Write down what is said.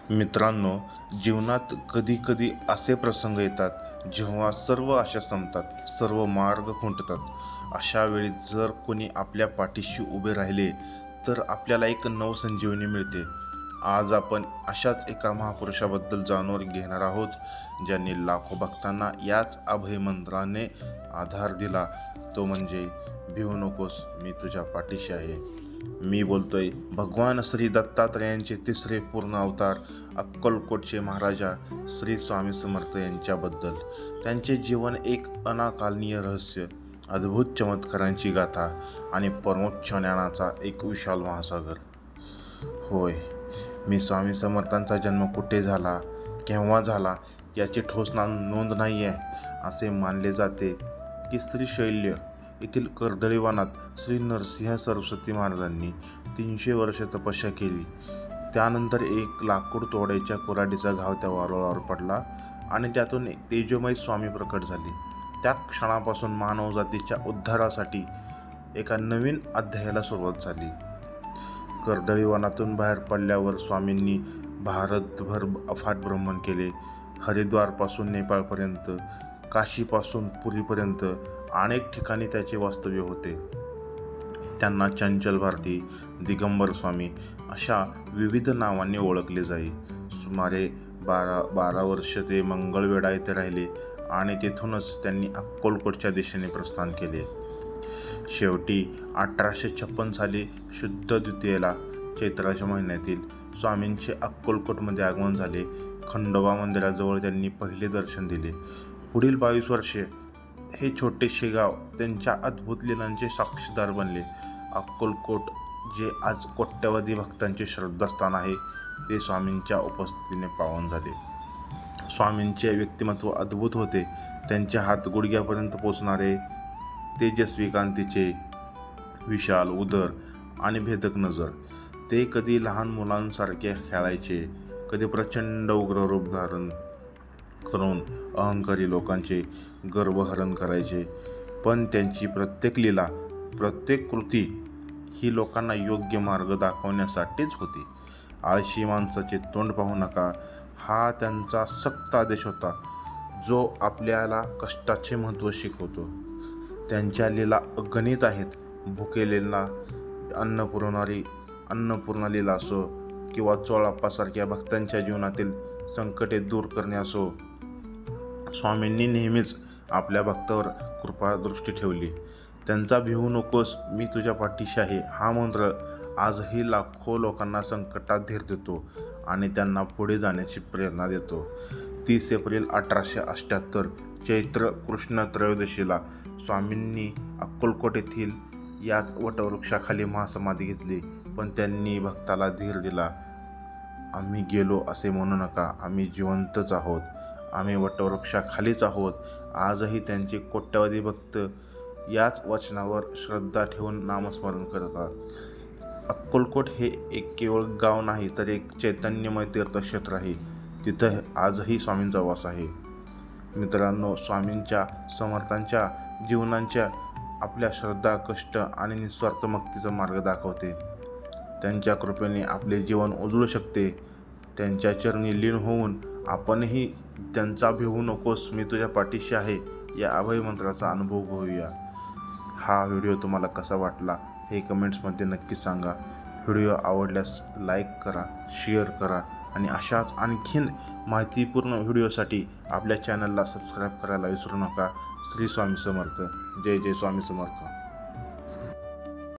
मित्रांनो, जीवनात कधी-कधी असे प्रसंग येतात जेव्हा सर्व आशा संपतात, सर्व मार्ग खुंटतात. अशा वेळी जर कोणी आपल्या पाठीशी उभे राहिले तर आपल्याला एक नवसंजीवनी मिळते. आज आपण अशाच एका महापुरुषाबद्दल जाणून घेणार आहोत, ज्यांनी लाखो भक्तांना याच अभयमंत्राने आधार दिला. तो म्हणजे भिवू नकोस, मी तुझ्या पाठीशी आहे. मी बोलतोय भगवान श्री दत्तात्रयांचे तिसरे पूर्ण अवतार, अक्कलकोटचे महाराजा श्री स्वामी समर्थ यांच्याबद्दल. त्यांचे जीवन एक अनाकलनीय रहस्य, अद्भुत चमत्कारांची गाथा आणि परमोच्च ज्ञानाचा एक विशाल महासागर. होय, मी स्वामी समर्थांचा जन्म कुठे झाला, केव्हा झाला याची ठोस नोंद नाही आहे. असे मानले जाते की श्रीशैल्य येथील कर्दळीवनात श्री नरसिंह सरस्वती महाराजांनी 300 वर्ष तपस्या केली. त्यानंतर एक लाकूड तोडायच्या कुऱ्हाडीचा घाव त्या वारुळावर पडला आणि त्यातून तेजोमय स्वामी प्रकट झाले. त्या क्षणापासून मानवजातीच्या उद्धारासाठी एका नवीन अध्यायाला सुरुवात झाली. कर्दळीवनातून बाहेर पडल्यावर स्वामींनी भारतभर अफाट भ्रमण केले. हरिद्वारपासून नेपाळपर्यंत, काशीपासून पुरीपर्यंत अनेक ठिकाणी त्याचे वास्तव्य होते. त्यांना चंचल भारती, दिगंबर स्वामी अशा विविध नावांनी ओळखले जाई. सुमारे 12 वर्ष ते मंगळवेढा येथे राहिले आणि तेथूनच त्यांनी अक्कलकोटच्या दिशेने प्रस्थान केले. शेवटी 1856 साली शुद्ध द्वितीयेला चैत्राच्या महिन्यातील स्वामींचे अक्कलकोटमध्ये आगमन झाले. खंडोबा मंदिराजवळ त्यांनी पहिले दर्शन दिले. पुढील 22 वर्षे हे छोटेसे गाव त्यांच्या अद्भुत लीलांचे साक्षीदार बनले. अक्कलकोट, जे आज कोट्यवधी भक्तांचे श्रद्धास्थान आहे, ते स्वामींच्या उपस्थितीने पावन झाले. स्वामींचे व्यक्तिमत्व अद्भुत होते. त्यांचे हात गुडघ्यापर्यंत पोचणारे, तेजस्वी कांतीचे, विशाल उदर आणि भेदक नजर. ते कधी लहान मुलांसारखे खेळायचे, कधी प्रचंड उग्र रूप धारण करून अहंकारी लोकांचे गर्वहरण करायचे. पण त्यांची प्रत्येक लीला, प्रत्येक कृती ही लोकांना योग्य मार्ग दाखवण्यासाठीच होती. आळशी माणसाचे तोंड पाहू नका, हा त्यांचा सक्त आदेश होता, जो आपल्याला कष्टाचे महत्त्व शिकवतो. त्यांच्या लीला अगणित आहेत. भुकेलेला अन्नपूर्णा लीला असो, किंवा चोळाप्पासारख्या भक्तांच्या जीवनातील संकटे दूर करणे असो, स्वामींनी नेहमीच आपल्या भक्तावर कृपादृष्टी ठेवली. त्यांचा भिवू नकोस, मी तुझ्या पाठीशी आहे हा मंत्र आजही लाखो लोकांना संकटात धीर देतो आणि त्यांना पुढे जाण्याची प्रेरणा देतो. 30 एप्रिल 1878 चैत्र कृष्ण त्रयोदशीला स्वामींनी अक्कलकोट येथील याच वटवृक्षाखाली महासमाधी घेतली. पण त्यांनी भक्ताला धीर दिला. आम्ही गेलो असे म्हणू नका, आम्ही जिवंतच आहोत, आम्ही वटवृक्षाखालीच आहोत. आजही त्यांचे कोट्यवधी भक्त याच वचनावर श्रद्धा ठेवून नामस्मरण करतात. अक्कलकोट हे एक केवळ गाव नाही, तर एक चैतन्यमय तीर्थक्षेत्र आहे. तिथं आजही स्वामींचा वास आहे. मित्रांनो, स्वामींच्या समर्थांच्या जीवनांच्या आपल्या श्रद्धा, कष्ट आणि निस्वार्थ भक्तीचा मार्ग दाखवते. त्यांच्या कृपेने आपले जीवन उजळू शकते. त्यांच्या चरणी लीन होऊन आपणही त्यांचा भिवू नकोस, मी तुझ्या पाठीशी आहे या अभय मंत्राचा अनुभव घेऊया. हा व्हिडिओ तुम्हाला कसा वाटला हे कमेंट्समध्ये नक्की सांगा. व्हिडिओ आवडल्यास लाईक करा, शेअर करा आणि अशाच आणखीन माहितीपूर्ण व्हिडिओसाठी आपल्या चॅनलला सबस्क्राईब करायला विसरू नका. श्री स्वामी समर्थ. जय जय स्वामी समर्थ.